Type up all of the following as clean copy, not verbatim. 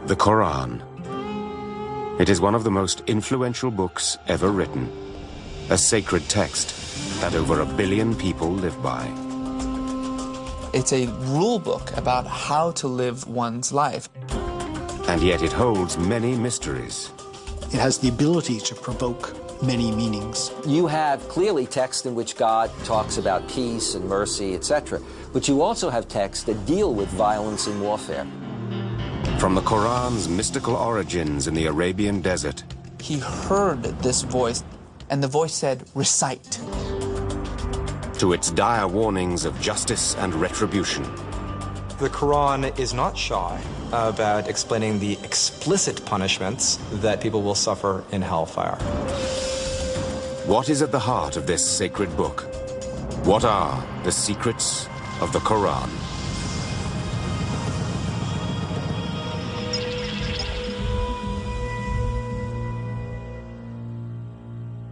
The Qur'an. It is one of the most influential books ever written, a sacred text that over 1 billion people live by. It's a rule book about how to live one's life. And yet it holds many mysteries. It has the ability to provoke many meanings. You have clearly text in which God talks about peace and mercy, etc. But you also have texts that deal with violence and warfare. From the Qur'an's mystical origins in the Arabian desert. He heard this voice, and the voice said, recite. To its dire warnings of justice and retribution. The Qur'an is not shy about explaining the explicit punishments that people will suffer in hellfire. What is at the heart of this sacred book? What are the secrets of the Qur'an?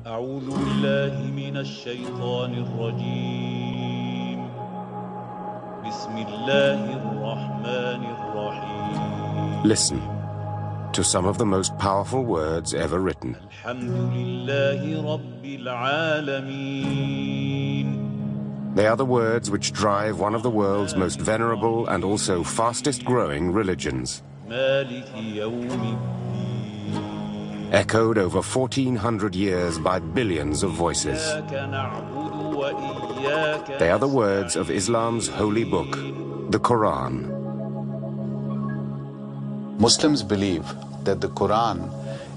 أعوذ بالله من الشيطان الرجيم بسم الله الرحمن الرحيم. Listen to some of the most powerful words ever written. الحمد لله رب العالمين. They are the words which drive one of the world's most venerable and also fastest growing religions. مالك يوم الدين. Echoed over 1400 years by billions of voices. They are the words of Islam's holy book, the Qur'an. Muslims believe that the Qur'an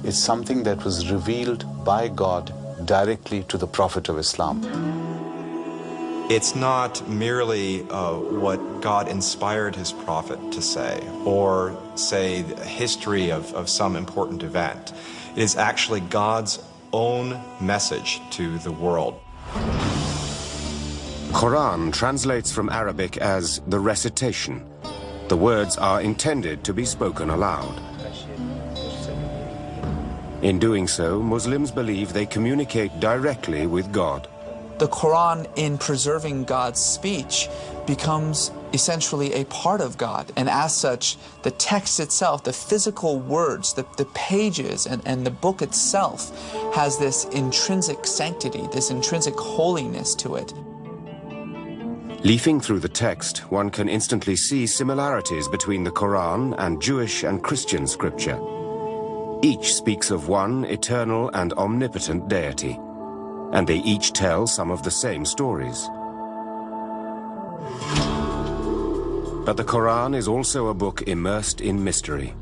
is something that was revealed by God directly to the Prophet of Islam. It's not merely what God inspired his prophet to say, or say a history of some important event. It is actually God's own message to the world. Qur'an translates from Arabic as the recitation. The words are intended to be spoken aloud. In doing so, Muslims believe they communicate directly with God. The Quran, in preserving God's speech, becomes essentially a part of God. And as such, the text itself, the physical words, the pages, and the book itself has this intrinsic sanctity, this intrinsic holiness to it. Leafing through the text, one can instantly see similarities between the Quran and Jewish and Christian scripture. Each speaks of one eternal and omnipotent deity, and they each tell some of the same stories. But the Quran is also a book immersed in mystery.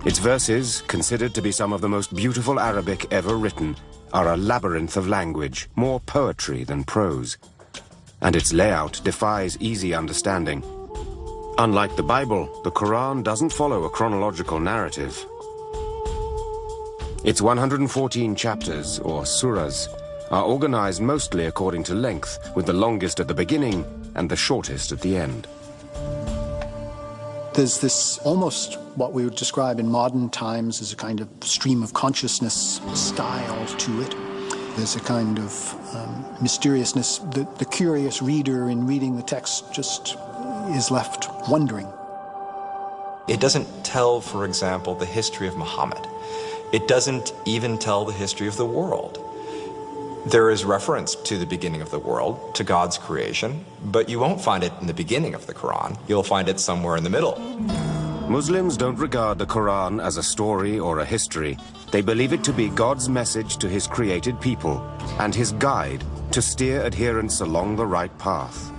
Its verses, considered to be some of the most beautiful Arabic ever written, are a labyrinth of language, more poetry than prose. And its layout defies easy understanding. Unlike the Bible, the Quran doesn't follow a chronological narrative. Its 114 chapters, or surahs, are organized mostly according to length, with the longest at the beginning and the shortest at the end. There's this almost what we would describe in modern times as a kind of stream of consciousness style to it. There's a kind of mysteriousness. The curious reader in reading the text just is left wondering. It doesn't tell, for example, the history of Muhammad. It doesn't even tell the history of the world. There is reference to the beginning of the world, to God's creation, but you won't find it in the beginning of the Quran. You'll find it somewhere in the middle. Muslims don't regard the Quran as a story or a history. They believe it to be God's message to his created people and his guide to steer adherents along the right path.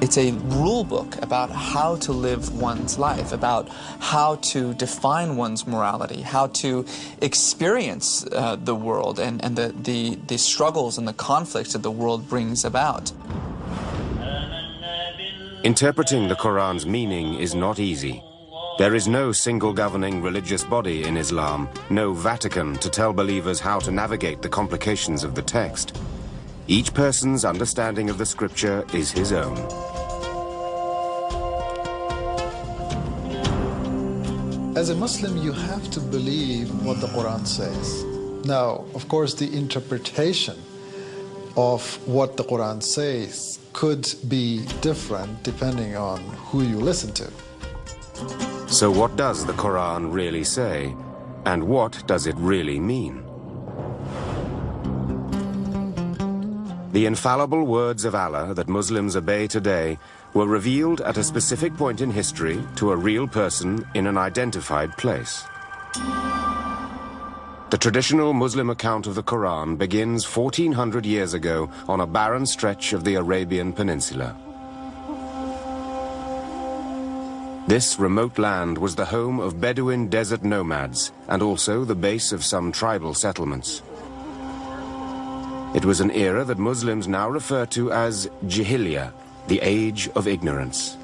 It's a rule book about how to live one's life, about how to define one's morality, how to experience the world and the struggles and the conflicts that the world brings about. Interpreting the Quran's meaning is not easy. There is no single governing religious body in Islam, no Vatican to tell believers how to navigate the complications of the text. Each person's understanding of the scripture is his own. As a Muslim, you have to believe what the Quran says. Now, of course, the interpretation of what the Quran says could be different depending on who you listen to. So what does the Quran really say? And what does it really mean? The infallible words of Allah that Muslims obey today were revealed at a specific point in history to a real person in an identified place. The traditional Muslim account of the Quran begins 1400 years ago on a barren stretch of the Arabian Peninsula. This remote land was the home of Bedouin desert nomads and also the base of some tribal settlements. It was an era that Muslims now refer to as Jahiliyyah, the age of ignorance.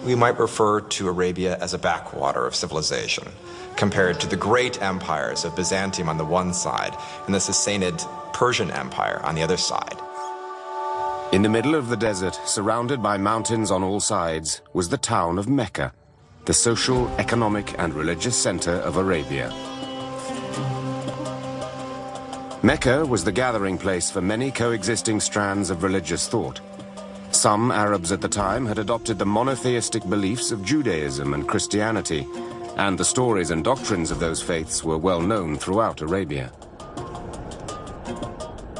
We might refer to Arabia as a backwater of civilization, compared to the great empires of Byzantium on the one side and the Sassanid Persian Empire on the other side. In the middle of the desert, surrounded by mountains on all sides, was the town of Mecca, the social, economic, and religious center of Arabia. Mecca was the gathering place for many coexisting strands of religious thought. Some Arabs at the time had adopted the monotheistic beliefs of Judaism and Christianity, and the stories and doctrines of those faiths were well known throughout Arabia.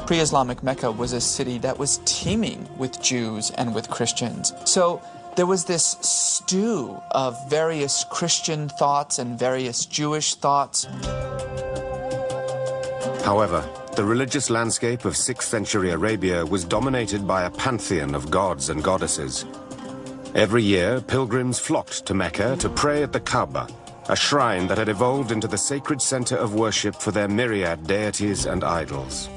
Pre-Islamic Mecca was a city that was teeming with Jews and with Christians. So there was this stew of various Christian thoughts and various Jewish thoughts. However, the religious landscape of 6th century Arabia was dominated by a pantheon of gods and goddesses. Every year, pilgrims flocked to Mecca to pray at the Kaaba, a shrine that had evolved into the sacred center of worship for their myriad deities and idols.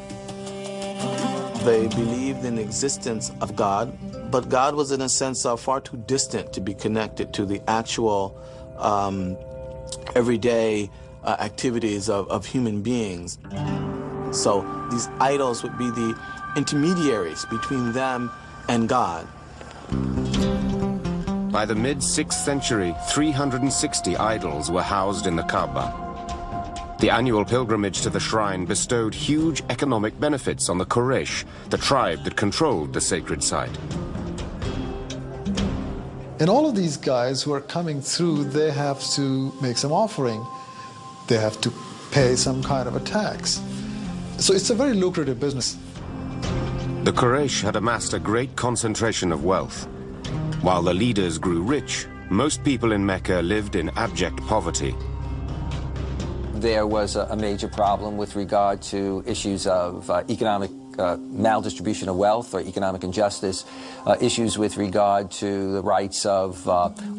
They believed in the existence of God, but God was in a sense far too distant to be connected to the actual everyday activities of human beings. So these idols would be the intermediaries between them and God. By the mid-6th century, 360 idols were housed in the Kaaba. The annual pilgrimage to the shrine bestowed huge economic benefits on the Quraysh, the tribe that controlled the sacred site. And all of these guys who are coming through, they have to make some offering. They have to pay some kind of a tax. So it's a very lucrative business. The Quraysh had amassed a great concentration of wealth. While the leaders grew rich, most people in Mecca lived in abject poverty. There was a major problem with regard to issues of economic maldistribution of wealth or economic injustice, issues with regard to the rights of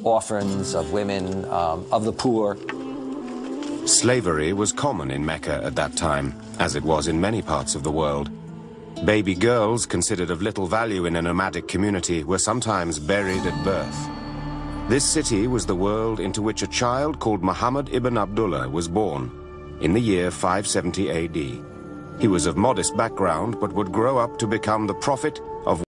orphans, of women, of the poor. Slavery was common in Mecca at that time, as it was in many parts of the world. Baby girls, considered of little value in a nomadic community, were sometimes buried at birth. This city was the world into which a child called Muhammad ibn Abdullah was born in the year 570 AD. He was of modest background, but would grow up to become the prophet of